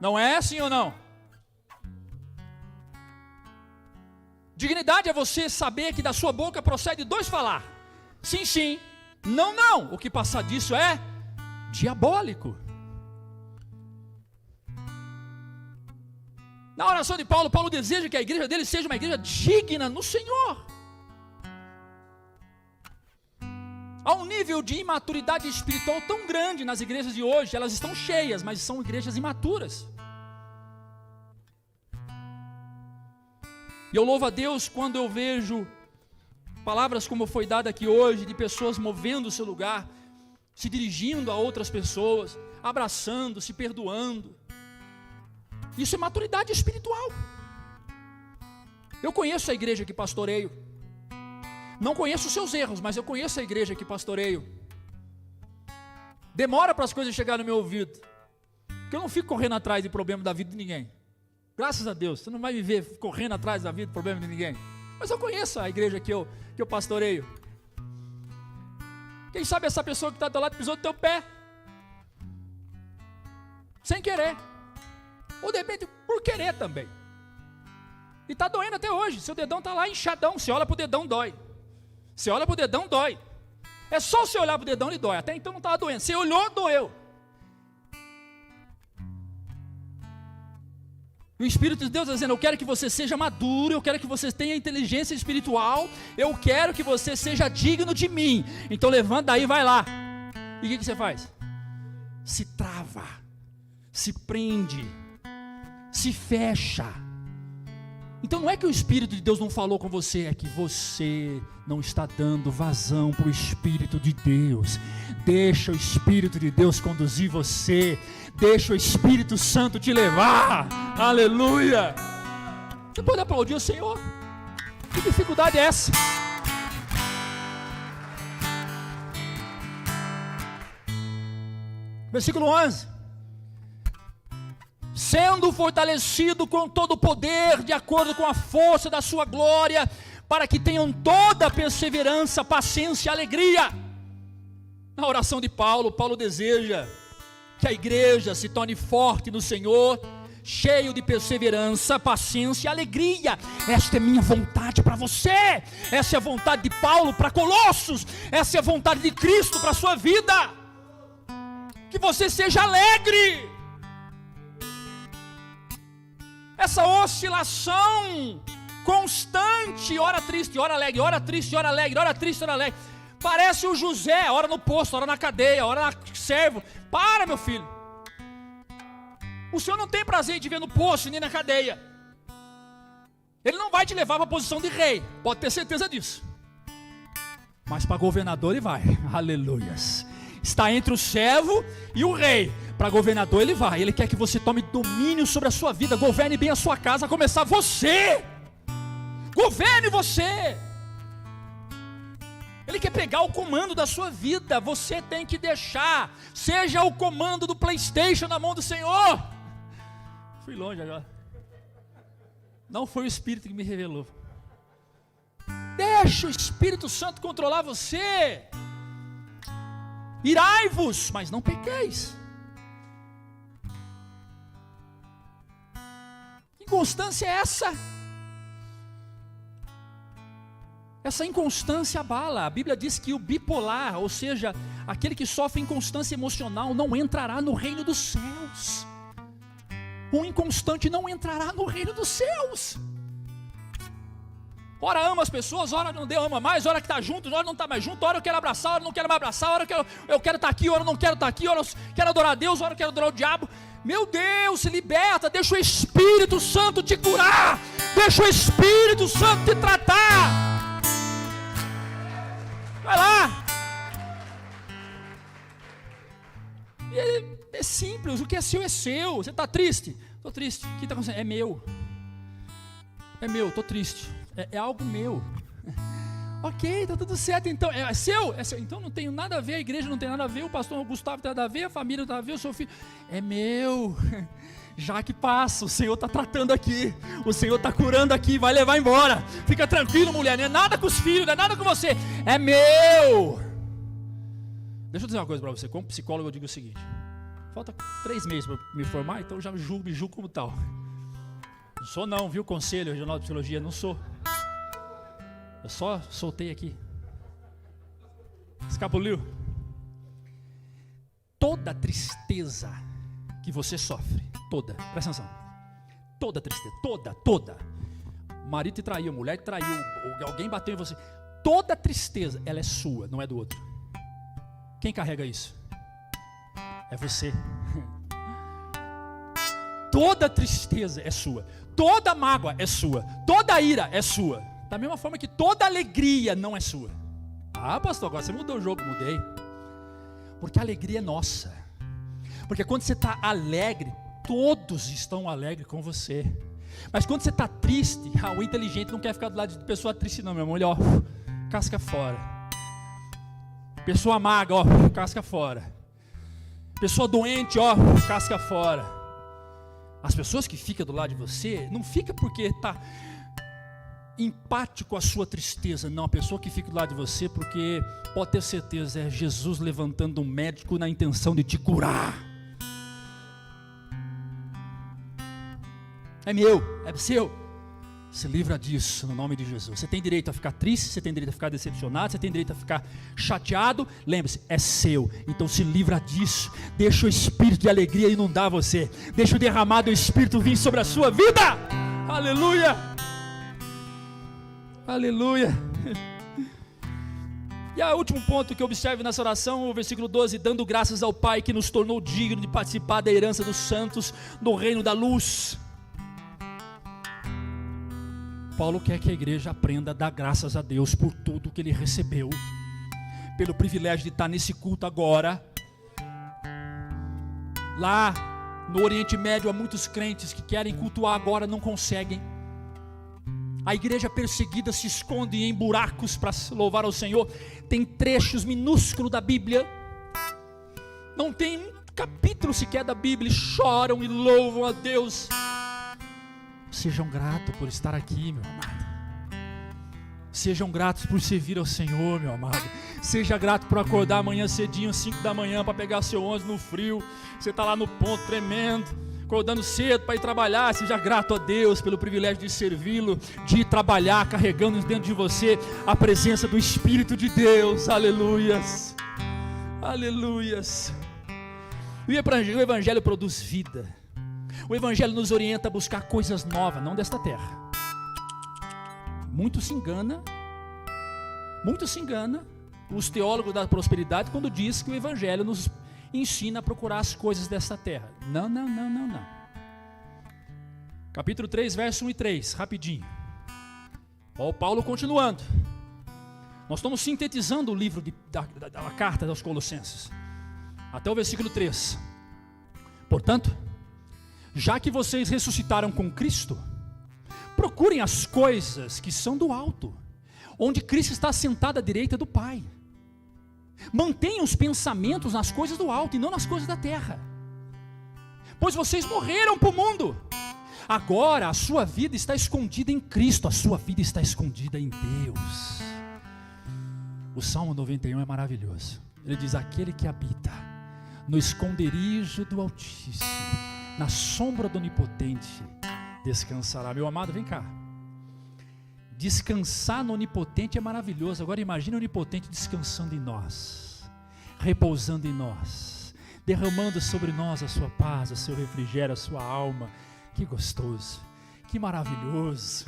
Não é assim ou não? Dignidade é você saber que da sua boca procede 2 falar: sim, sim, não, não. O que passar disso é diabólico. Na oração de Paulo, Paulo deseja que a igreja dele seja uma igreja digna no Senhor. Há um nível de imaturidade espiritual tão grande nas igrejas de hoje. Elas estão cheias, mas são igrejas imaturas. E eu louvo a Deus quando eu vejo palavras como foi dada aqui hoje, de pessoas movendo o seu lugar, se dirigindo a outras pessoas, abraçando, se perdoando. Isso é maturidade espiritual. Eu conheço a igreja que pastoreio. Não conheço os seus erros, mas eu conheço a igreja que pastoreio. Demora para as coisas chegarem no meu ouvido, porque eu não fico correndo atrás de problema da vida de ninguém. Graças a Deus, você não vai me ver correndo atrás da vida, problema de ninguém. Mas eu conheço a igreja que eu pastoreio. Quem sabe essa pessoa que está do teu lado pisou no teu pé, sem querer, ou de repente por querer também, e está doendo até hoje. Seu dedão está lá inchadão. Você olha para o dedão, dói. Você olha para o dedão, dói. É só você olhar para o dedão, ele dói. Até então não estava doendo. Você olhou, doeu. O Espírito de Deus está dizendo: eu quero que você seja maduro, eu quero que você tenha inteligência espiritual, eu quero que você seja digno de mim. Então levanta daí e vai lá. E o que você faz? Se trava, se prende, se fecha. Então não é que o Espírito de Deus não falou com você, é que você não está dando vazão para o Espírito de Deus. Deixa o Espírito de Deus conduzir você. Deixa o Espírito Santo te levar. Aleluia. Você pode aplaudir o Senhor? Que dificuldade é essa? Versículo 11: sendo fortalecido com todo o poder, de acordo com a força da sua glória, para que tenham toda a perseverança, paciência e alegria. Na oração de Paulo, Paulo deseja que a igreja se torne forte no Senhor, cheio de perseverança, paciência e alegria. Esta é minha vontade para você. Essa é a vontade de Paulo para Colossos. Essa é a vontade de Cristo para a sua vida. Que você seja alegre. Essa oscilação constante, ora triste, ora alegre, ora triste, ora alegre, ora triste, ora alegre. Parece o José, ora no posto, ora na cadeia, ora na servo. Para, meu filho. O Senhor não tem prazer em te ver no posto nem na cadeia. Ele não vai te levar para a posição de rei, pode ter certeza disso. Mas para governador ele vai. Aleluias. Está entre o servo e o rei. Para governador ele vai. Ele quer que você tome domínio sobre a sua vida. Governe bem a sua casa, a começar você. Governe você. Ele quer pegar o comando da sua vida. Você tem que deixar. Seja o comando do PlayStation na mão do Senhor. Fui longe agora. Não foi o Espírito que me revelou. Deixa o Espírito Santo controlar você. Irai-vos, mas não pequeis. Que inconstância é essa? Essa inconstância abala. A Bíblia diz que o bipolar, ou seja, aquele que sofre inconstância emocional, não entrará no reino dos céus. O inconstante não entrará no reino dos céus. Ora ama as pessoas, ora não ama mais, ora que está junto, ora não está mais junto, ora eu quero abraçar, ora não quero mais abraçar, ora eu quero estar aqui, ora não quero estar aqui, ora eu quero adorar a Deus, ora eu quero adorar o diabo. Meu Deus, se liberta, deixa o Espírito Santo te curar, deixa o Espírito Santo te tratar. Vai lá. É simples, o que é seu é seu. Você está triste? Estou triste. O que está acontecendo? É meu. É meu, estou triste. É algo meu. Ok, está tudo certo. Então, é seu? É seu? Então não tem nada a ver, a igreja não tem nada a ver, o pastor Gustavo não tem nada a ver, a família não tem nada a ver, o seu filho. É meu. Já que passa, o Senhor está tratando aqui, o Senhor está curando aqui, vai levar embora. Fica tranquilo, mulher, não é nada com os filhos, não é nada com você. É meu. Deixa eu dizer uma coisa para você, como psicólogo eu digo o seguinte: falta 3 meses para me formar, então eu já me julgo como tal. Não sou não, viu, Conselho Regional de Psicologia, não sou. Eu só soltei aqui. Escapuliu. Toda tristeza que você sofre, toda, presta atenção, toda tristeza, toda. O marido te traiu, a mulher te traiu, alguém bateu em você, toda tristeza, ela é sua, não é do outro. Quem carrega isso? É você. Toda tristeza é sua, toda mágoa é sua, toda ira é sua, da mesma forma que toda alegria não é sua. Ah, pastor, agora você mudou o jogo. Mudei, porque a alegria é nossa, porque quando você está alegre, todos estão alegres com você. Mas quando você está triste, o inteligente não quer ficar do lado de pessoa triste não, meu irmão. Olha, ó, casca fora. Pessoa magra, ó, casca fora. Pessoa doente, ó, casca fora. As pessoas que ficam do lado de você, não fica porque está empático com a sua tristeza, não. A pessoa que fica do lado de você, porque pode ter certeza, é Jesus levantando um médico na intenção de te curar. É meu, é seu. Se livra disso, no nome de Jesus. Você tem direito a ficar triste, você tem direito a ficar decepcionado, você tem direito a ficar chateado. Lembre-se, é seu. Então se livra disso. Deixa o espírito de alegria inundar você. Deixa o derramado espírito vir sobre a sua vida. Aleluia. Aleluia. E o último ponto que eu observo nessa oração, o versículo 12: dando graças ao Pai que nos tornou digno de participar da herança dos santos no reino da luz. Paulo quer que a igreja aprenda a dar graças a Deus por tudo que ele recebeu, pelo privilégio de estar nesse culto agora. Lá no Oriente Médio há muitos crentes que querem cultuar agora, não conseguem. A igreja perseguida se esconde em buracos para louvar ao Senhor. Tem trechos minúsculos da Bíblia, não tem um capítulo sequer da Bíblia, e choram e louvam a Deus. Sejam gratos por estar aqui, meu amado. Sejam gratos por servir ao Senhor, meu amado. Seja grato por acordar amanhã cedinho, 5 da manhã, para pegar seu ônibus no frio. Você está lá no ponto tremendo, acordando cedo para ir trabalhar. Seja grato a Deus pelo privilégio de servi-lo, de ir trabalhar, carregando dentro de você a presença do Espírito de Deus. Aleluias, aleluias. O Evangelho produz vida. O Evangelho nos orienta a buscar coisas novas, não desta terra. Muito se engana os teólogos da prosperidade quando diz que o Evangelho nos ensina a procurar as coisas desta terra. Não. Capítulo 3, verso 1 e 3, rapidinho. Ó, Paulo continuando. Nós estamos sintetizando o livro da carta aos Colossenses, até o versículo 3. Portanto, já que vocês ressuscitaram com Cristo, procurem as coisas que são do alto, onde Cristo está sentado à direita do Pai. Mantenham os pensamentos nas coisas do alto e não nas coisas da terra, pois vocês morreram para o mundo Agora a sua vida está escondida em Cristo, a sua vida está escondida em Deus. O Salmo 91 é maravilhoso. Ele diz: aquele que habita no esconderijo do Altíssimo, na sombra do Onipotente, descansará. Meu amado, vem cá. Descansar no Onipotente é maravilhoso. Agora imagine o Onipotente descansando em nós, repousando em nós, derramando sobre nós a sua paz, o seu refrigério, a sua alma. Que gostoso, que maravilhoso.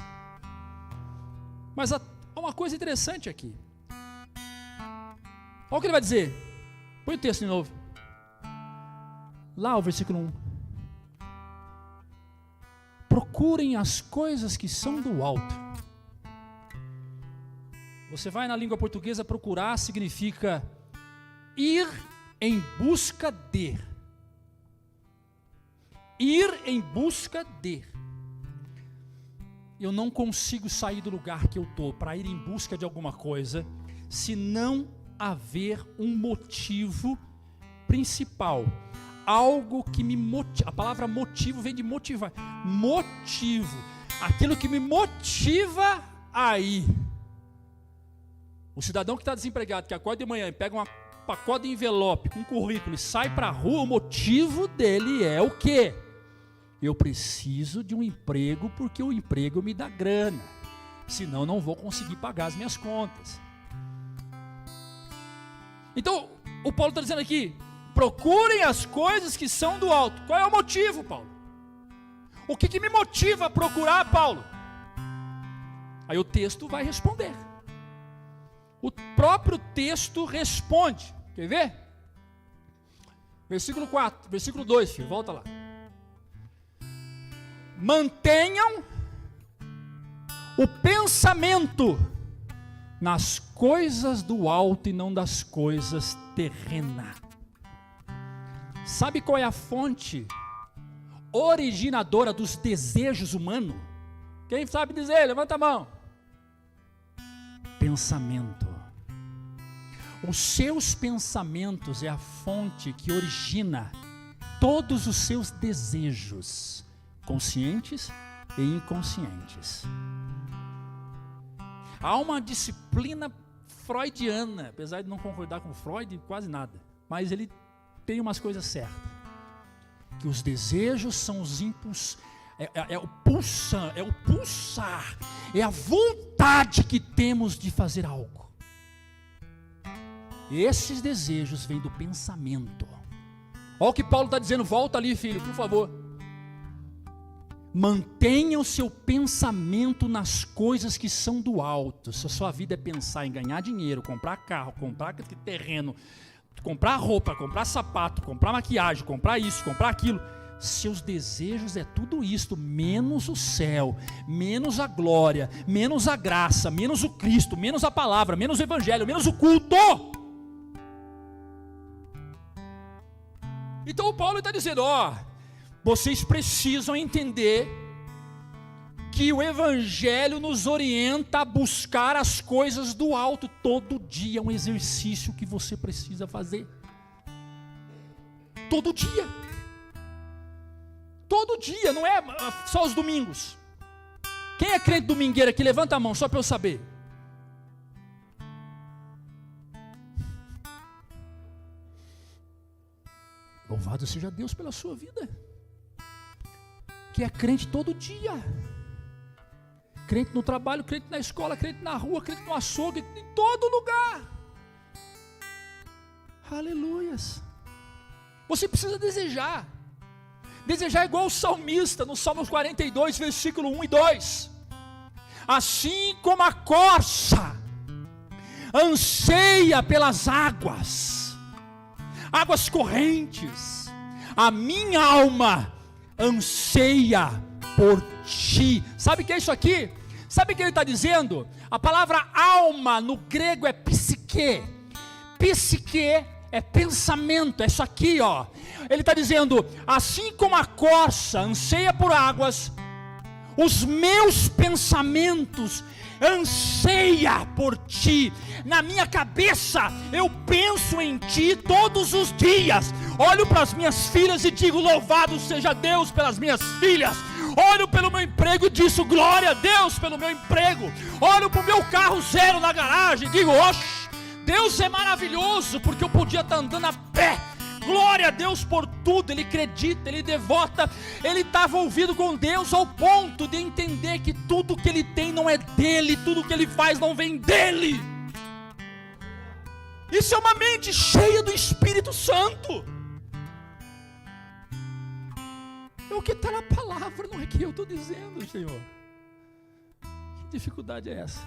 Mas há uma coisa interessante aqui. Olha o que ele vai dizer. Põe o texto de novo. Lá o versículo 1. Procurem as coisas que são do alto. Você vai na língua portuguesa, procurar significa ir em busca de. Ir em busca de. Eu não consigo sair do lugar que eu estou para ir em busca de alguma coisa, se não haver um motivo principal. Algo que me motiva. A palavra motivo vem de motivar. Motivo. Aquilo que me motiva a ir. O cidadão que está desempregado, que acorda de manhã e pega um pacote de envelope com currículo e sai para a rua, o motivo dele é o quê? Eu preciso de um emprego porque o emprego me dá grana, senão não vou conseguir pagar as minhas contas. Então, o Paulo está dizendo aqui, procurem as coisas que são do alto. Qual é o motivo, Paulo? O que me motiva a procurar, Paulo? Aí o texto vai responder. O próprio texto responde. Quer ver? Versículo 4, versículo 2, filho, volta lá. Mantenham o pensamento nas coisas do alto e não das coisas terrenas. Sabe qual é a fonte originadora dos desejos humanos? Quem sabe dizer? Levanta a mão. Pensamento. Os seus pensamentos é a fonte que origina todos os seus desejos, conscientes e inconscientes. Há uma disciplina freudiana, apesar de não concordar com Freud, quase nada, mas ele tem umas coisas certas, que os desejos são os impulsos, é o pulsar, é a vontade que temos de fazer algo. Esses desejos vêm do pensamento. Olha o que Paulo está dizendo, volta ali, filho, por favor. Mantenha o seu pensamento nas coisas que são do alto. Se a sua vida é pensar em ganhar dinheiro, comprar carro, comprar terreno, comprar roupa, comprar sapato, comprar maquiagem, comprar isso, comprar aquilo, seus desejos é tudo isto, menos o céu, menos a glória, menos a graça, menos o Cristo, menos a palavra, menos o evangelho, menos o culto. Então o Paulo está dizendo, vocês precisam entender que o evangelho nos orienta a buscar as coisas do alto. Todo dia é um exercício que você precisa fazer. Todo dia. Todo dia, não é só os domingos. Quem é crente domingueiro aqui? Levanta a mão, só para eu saber. Louvado seja Deus pela sua vida. Que é crente todo dia. Crente no trabalho, crente na escola, crente na rua, crente no açougue, em todo lugar. Aleluias. Você precisa desejar. Desejar igual o salmista, no Salmo 42, versículo 1 e 2. Assim como a corça anseia pelas águas correntes, a minha alma anseia por ti. Sabe o que é isso aqui? Sabe o que ele está dizendo? A palavra alma no grego é psique. Psique é pensamento, é isso aqui, Ele está dizendo, assim como a corça anseia por águas, os meus pensamentos anseia por ti. Na minha cabeça eu penso em ti todos os dias. Olho para as minhas filhas e digo: louvado seja Deus pelas minhas filhas. Olho pelo meu emprego e digo: glória a Deus pelo meu emprego. Olho para o meu carro zero na garagem e digo: oxe, Deus é maravilhoso, porque eu podia estar andando a pé. Glória a Deus por tudo. Ele acredita, ele devota, ele está envolvido com Deus ao ponto de entender que tudo que ele tem não é dele, tudo que ele faz não vem dele. Isso é uma mente cheia do Espírito Santo. É o que está na palavra, não é que eu estou dizendo, Senhor. Que dificuldade é essa?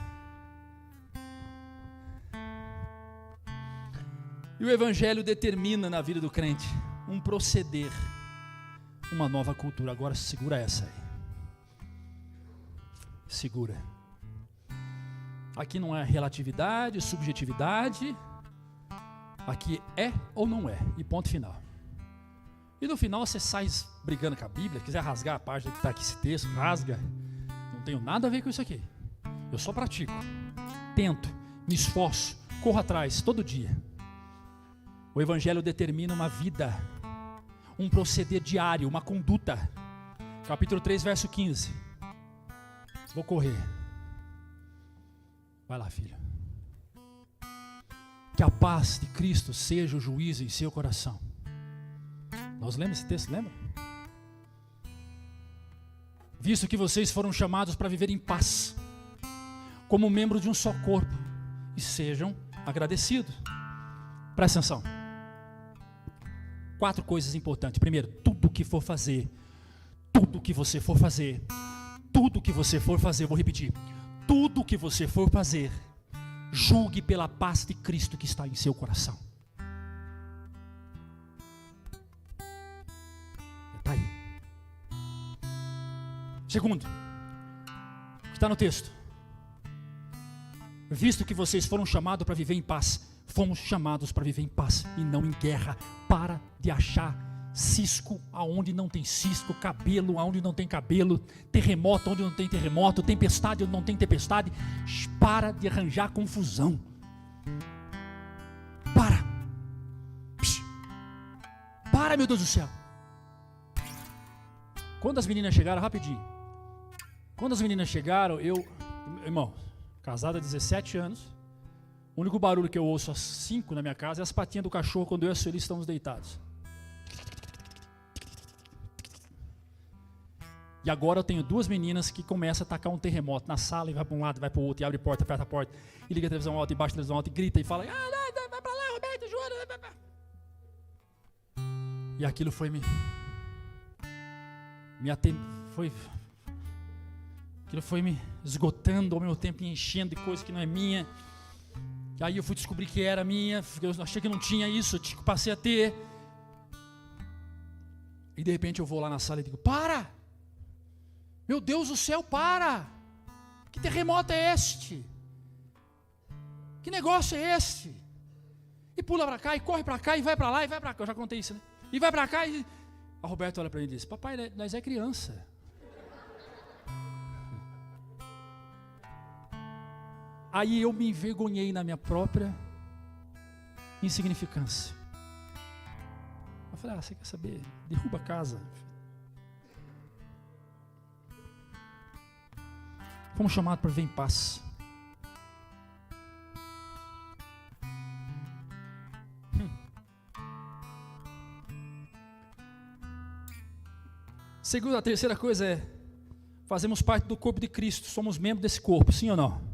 E o Evangelho determina na vida do crente um proceder, uma nova cultura. Agora segura essa aí. Segura. Aqui não é relatividade, subjetividade. Aqui é ou não é. E ponto final. E no final você sai brigando com a Bíblia. Quiser rasgar a página que está aqui esse texto, rasga. Não tenho nada a ver com isso aqui. Eu só pratico. Tento, me esforço, corro atrás todo dia. O Evangelho determina uma vida, um proceder diário, uma conduta. Capítulo 3, verso 15. Vou correr. Vai lá, filho. Que a paz de Cristo seja o juízo em seu coração. Nós lemos esse texto, lembra? Visto que vocês foram chamados para viver em paz, como membros de um só corpo, e sejam agradecidos. Presta atenção. 4 coisas importantes. Primeiro, tudo que for fazer, tudo que você for fazer, tudo que você for fazer, vou repetir, tudo que você for fazer, julgue pela paz de Cristo que está em seu coração. Está aí. Segundo, que está no texto, visto que vocês foram chamados para viver em paz, fomos chamados para viver em paz e não em guerra. Para de achar cisco aonde não tem cisco, cabelo aonde não tem cabelo, terremoto onde não tem terremoto, tempestade onde não tem tempestade. Para de arranjar confusão. Para. Para, meu Deus do céu. Quando as meninas chegaram, rapidinho. Quando as meninas chegaram, irmão, casado há 17 anos. O único barulho que eu ouço às 5 na minha casa é as patinhas do cachorro quando eu e a Sueli estamos deitados. E agora eu tenho 2 meninas que começam a atacar um terremoto na sala e vai para um lado, vai para o outro, e abre porta, fecha a porta, e liga a televisão alta, e baixa a televisão alta, e grita e fala: vai para lá, Roberto, jura. E aquilo foi aquilo foi me esgotando ao mesmo tempo, me enchendo de coisa que não é minha. E aí eu fui descobrir que era minha, eu achei que não tinha isso, eu passei a ter. E de repente eu vou lá na sala e digo: para! Meu Deus do céu, para! Que terremoto é este? Que negócio é este? E pula para cá, e corre para cá, e vai para lá, e vai para cá. Eu já contei isso, né? E vai para cá, e... A Roberto olha para mim e diz: papai, nós é criança. Aí eu me envergonhei na minha própria insignificância. Eu falei: você quer saber? Derruba a casa. Fomos chamados para viver em paz. A terceira coisa é: fazemos parte do corpo de Cristo. Somos membros desse corpo, sim ou não?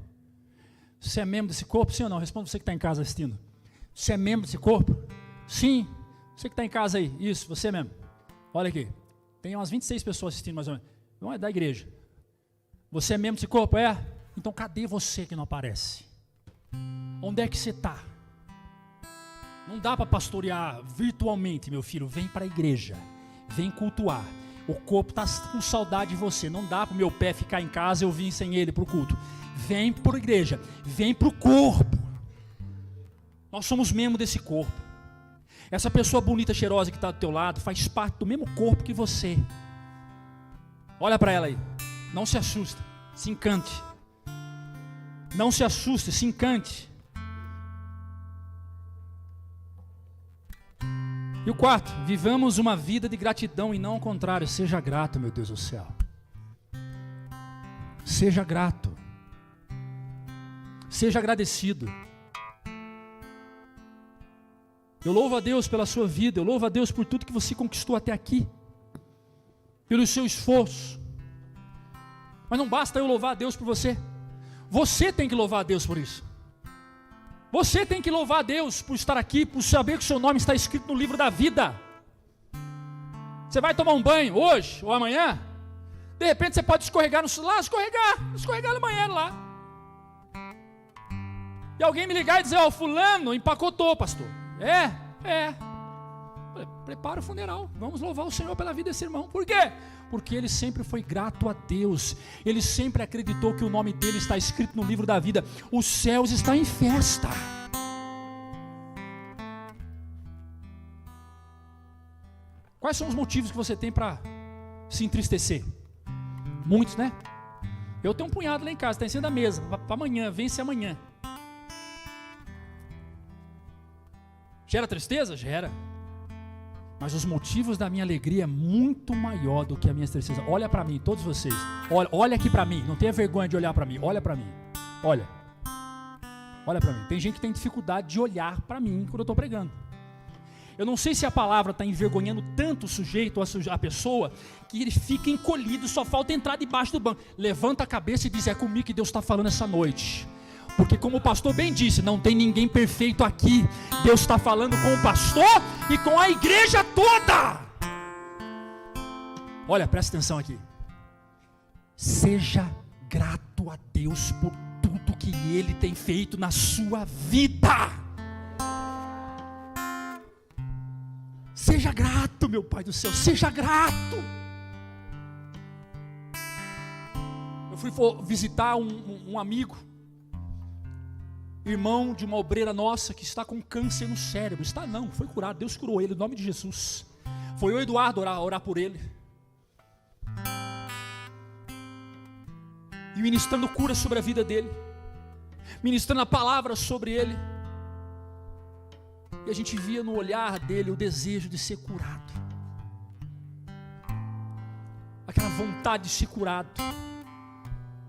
Você é membro desse corpo, sim ou não? Responda você que está em casa assistindo. Você é membro desse corpo? Sim. Você que está em casa aí, isso, você mesmo. Olha aqui, tem umas 26 pessoas assistindo mais ou menos. Não é da igreja. Você é membro desse corpo? É? Então cadê você que não aparece? Onde é que você está? Não dá para pastorear virtualmente, meu filho. Vem para a igreja, vem cultuar. O corpo está com saudade de você. Não dá para o meu pé ficar em casa e eu vim sem ele para o culto. Vem para a igreja, vem para o corpo. Nós somos membros desse corpo. Essa pessoa bonita, cheirosa que está do teu lado faz parte do mesmo corpo que você. Olha para ela aí. Não se assusta, se encante. Não se assuste, se encante. E o quarto, vivamos uma vida de gratidão e não ao contrário. Seja grato, meu Deus do céu. Seja grato. Seja agradecido. Eu louvo a Deus pela sua vida. Eu louvo a Deus por tudo que você conquistou até aqui. Pelo seu esforço. Mas não basta eu louvar a Deus por você. Você tem que louvar a Deus por isso. Você tem que louvar a Deus por estar aqui, por saber que o seu nome está escrito no livro da vida. Você vai tomar um banho hoje ou amanhã, de repente você pode escorregar escorregar amanhã lá. E alguém me ligar e dizer, fulano empacotou, pastor. Prepara o funeral, vamos louvar o Senhor pela vida desse irmão. Por quê? Porque ele sempre foi grato a Deus. Ele sempre acreditou que o nome dele está escrito no livro da vida. Os céus estão em festa. Quais são os motivos que você tem para se entristecer? Muitos, né? Eu tenho um punhado lá em casa, está em cima da mesa, para amanhã, vence amanhã. Gera tristeza? Gera. Mas os motivos da minha alegria é muito maior do que a minha tristeza. Olha para mim, todos vocês. Olha aqui para mim. Não tenha vergonha de olhar para mim. Olha para mim. Olha para mim. Tem gente que tem dificuldade de olhar para mim quando eu estou pregando. Eu não sei se a palavra está envergonhando tanto o sujeito, a pessoa, que ele fica encolhido, só falta entrar debaixo do banco. Levanta a cabeça e diz, é comigo que Deus está falando essa noite. Porque como o pastor bem disse, não tem ninguém perfeito aqui. Deus está falando com o pastor e com a igreja toda. Olha, presta atenção aqui. Seja grato a Deus por tudo que Ele tem feito na sua vida. Seja grato, meu Pai do céu, seja grato. Eu fui visitar um amigo, irmão de uma obreira nossa que está com câncer no cérebro. Está não, foi curado, Deus curou ele, em nome de Jesus. Foi o Eduardo orar por ele. E ministrando cura sobre a vida dele, ministrando a palavra sobre ele. E a gente via no olhar dele o desejo de ser curado. Aquela vontade de ser curado.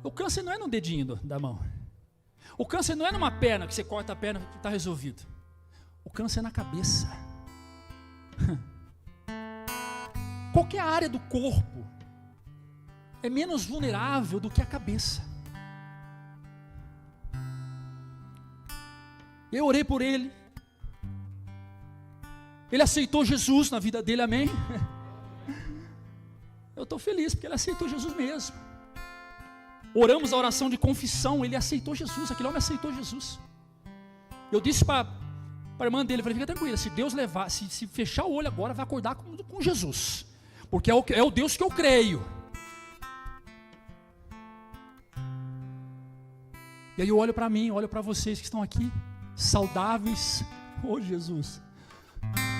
O câncer não é no dedinho da mão. O câncer não é numa perna, que você corta a perna e está resolvido. O câncer é na cabeça. Qualquer área do corpo é menos vulnerável do que a cabeça. Eu orei por ele. Ele aceitou Jesus na vida dele, amém? Eu estou feliz porque ele aceitou Jesus mesmo. Oramos a oração de confissão, ele aceitou Jesus, aquele homem aceitou Jesus. Eu disse para a irmã dele, falei, fica tranquila, se Deus levar, se fechar o olho agora, vai acordar com Jesus, porque é o Deus que eu creio. E aí eu olho para mim, olho para vocês que estão aqui, saudáveis. Oh Jesus,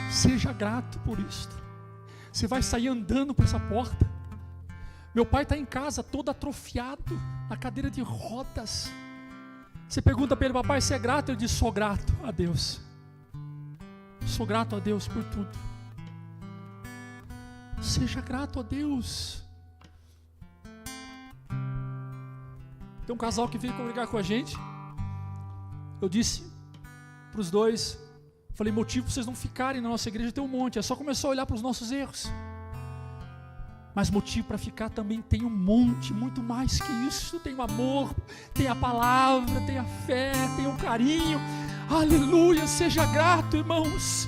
seja grato por isto. Você vai sair andando por essa porta. Meu pai está em casa todo atrofiado, na cadeira de rodas. Você pergunta para ele, papai, você é grato? Ele diz, sou grato a Deus. Sou grato a Deus por tudo. Seja grato a Deus. Tem um casal que veio congregar com a gente. Eu disse para os dois, falei, motivo para vocês não ficarem na nossa igreja tem um monte, é só começar a olhar para os nossos erros. Mas motivo para ficar também tem um monte, muito mais que isso. Tem o amor, tem a palavra, tem a fé, tem o carinho. Aleluia, seja grato, irmãos.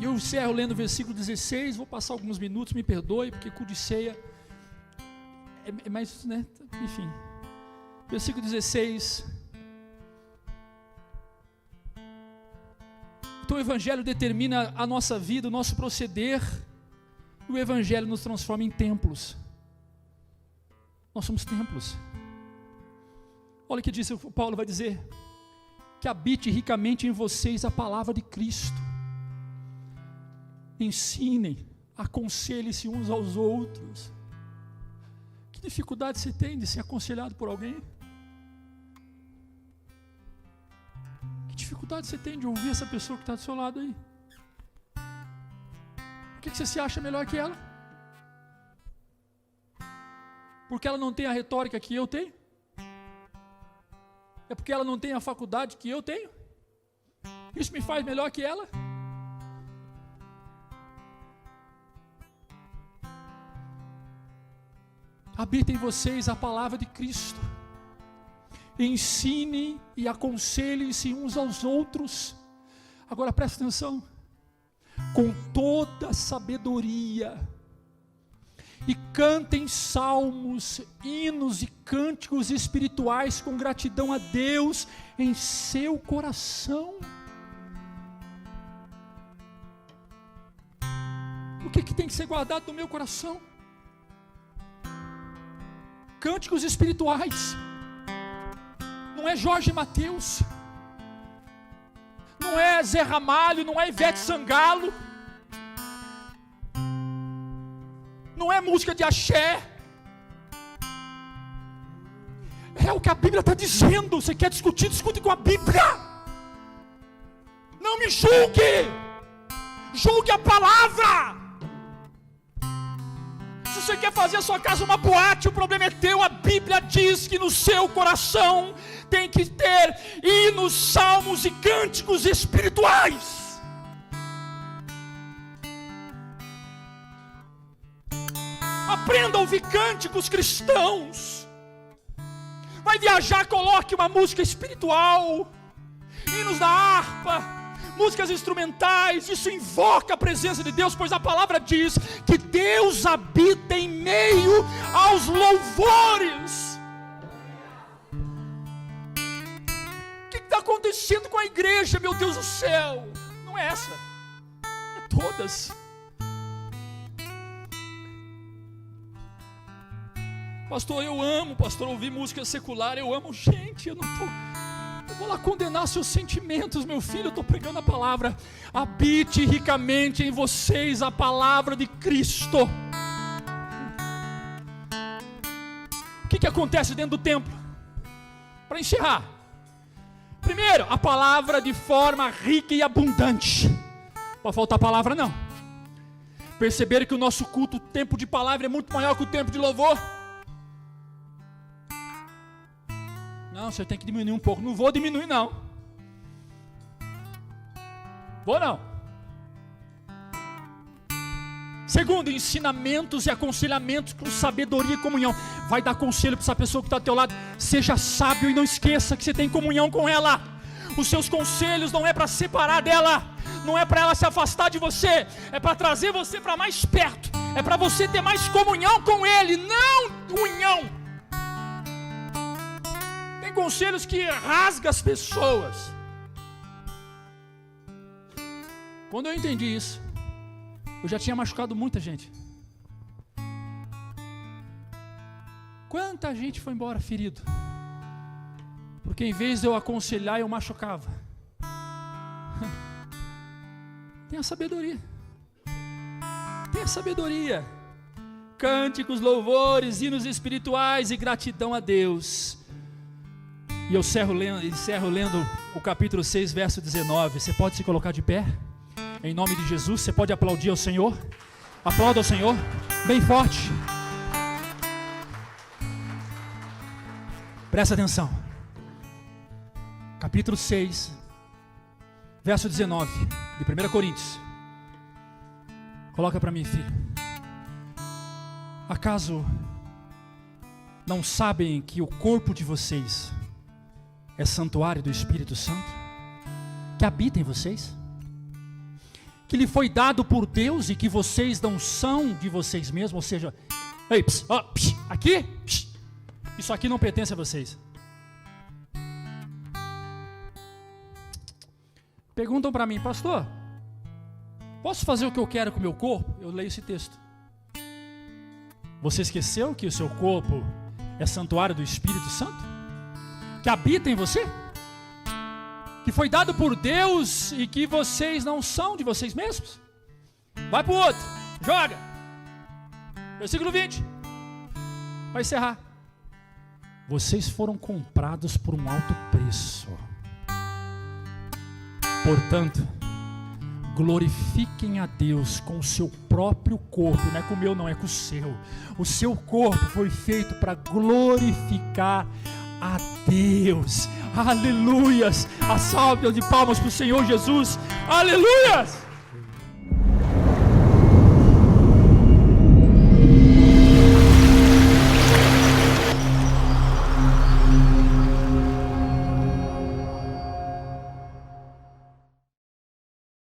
E eu encerro lendo o versículo 16, vou passar alguns minutos, me perdoe, porque culto de ceia é mais, né, enfim. Versículo 16. Então o Evangelho determina a nossa vida, o nosso proceder, e o Evangelho nos transforma em templos. Nós somos templos. Olha o que disse o Paulo, vai dizer, que habite ricamente em vocês a palavra de Cristo. Ensinem, aconselhem-se uns aos outros. Que dificuldade você tem de ser aconselhado por alguém? dificuldade você tem de ouvir essa pessoa que está do seu lado aí? Por que você se acha melhor que ela? Porque ela não tem a retórica que eu tenho? É porque ela não tem a faculdade que eu tenho? Isso me faz melhor que ela? Habita em vocês a palavra de Cristo. Ensinem e aconselhem-se uns aos outros. Agora presta atenção. Com toda sabedoria. E cantem salmos, hinos e cânticos espirituais com gratidão a Deus em seu coração. O que tem que ser guardado no meu coração? Cânticos espirituais. Não é Jorge Mateus, não é Zé Ramalho, não é Ivete Sangalo, não é música de axé. É o que a Bíblia está dizendo. Você quer discutir? Discute com a Bíblia. Não me julgue, julgue a palavra. Se você quer fazer a sua casa uma boate, o problema é teu. A Bíblia diz que no seu coração tem que ter hinos, salmos e cânticos espirituais. Aprenda a ouvir cânticos cristãos. Vai viajar, coloque uma música espiritual, hinos da harpa, músicas instrumentais. Isso invoca a presença de Deus, pois a palavra diz que Deus habita em meio aos louvores. O que está acontecendo com a igreja, meu Deus do céu? Não é essa, é todas. Pastor, eu amo, pastor, ouvir música secular, eu amo. Gente, eu vou lá condenar seus sentimentos, meu filho. Eu estou pregando a palavra. Habite ricamente em vocês a palavra de Cristo. O que acontece dentro do templo? Para encerrar, primeiro, a palavra de forma rica e abundante. Não pode faltar palavra não. Perceberam que o nosso culto, o tempo de palavra é muito maior que o tempo de louvor? Não, você tem que diminuir um pouco. Não vou diminuir não. Vou não. Segundo, ensinamentos e aconselhamentos com sabedoria e comunhão. Vai dar conselho para essa pessoa que está ao teu lado. Seja sábio e não esqueça que você tem comunhão com ela. Os seus conselhos não é para separar dela, não é para ela se afastar de você, é para trazer você para mais perto, é para você ter mais comunhão com ele, não união. Tem conselhos que rasgam as pessoas. Quando eu entendi isso, eu já tinha machucado muita gente. Quanta gente foi embora ferido, porque em vez de eu aconselhar, eu machucava. Tenha sabedoria. Tenha sabedoria. Cânticos, louvores, hinos espirituais e gratidão a Deus. E eu encerro lendo o capítulo 6, verso 19. Você pode se colocar de pé? Em nome de Jesus, você pode aplaudir ao Senhor? Aplauda ao Senhor, bem forte. Presta atenção. Capítulo 6, verso 19 de 1 Coríntios. Coloca para mim, filho. Acaso não sabem que o corpo de vocês é santuário do Espírito Santo, que habita em vocês, que lhe foi dado por Deus e que vocês não são de vocês mesmos? Ou seja, ei, aqui, isso aqui não pertence a vocês. Perguntam para mim, pastor, posso fazer o que eu quero com o meu corpo? Eu leio esse texto. Você esqueceu que o seu corpo é santuário do Espírito Santo? Que habita em você? Que foi dado por Deus e que vocês não são de vocês mesmos? Vai para o outro, joga. Versículo 20. Vai encerrar. Vocês foram comprados por um alto preço. Portanto, glorifiquem a Deus com o seu próprio corpo, não é com o meu, não, é com o seu. O seu corpo foi feito para glorificar a Deus. Aleluias! A salva de palmas para o Senhor Jesus. Aleluias!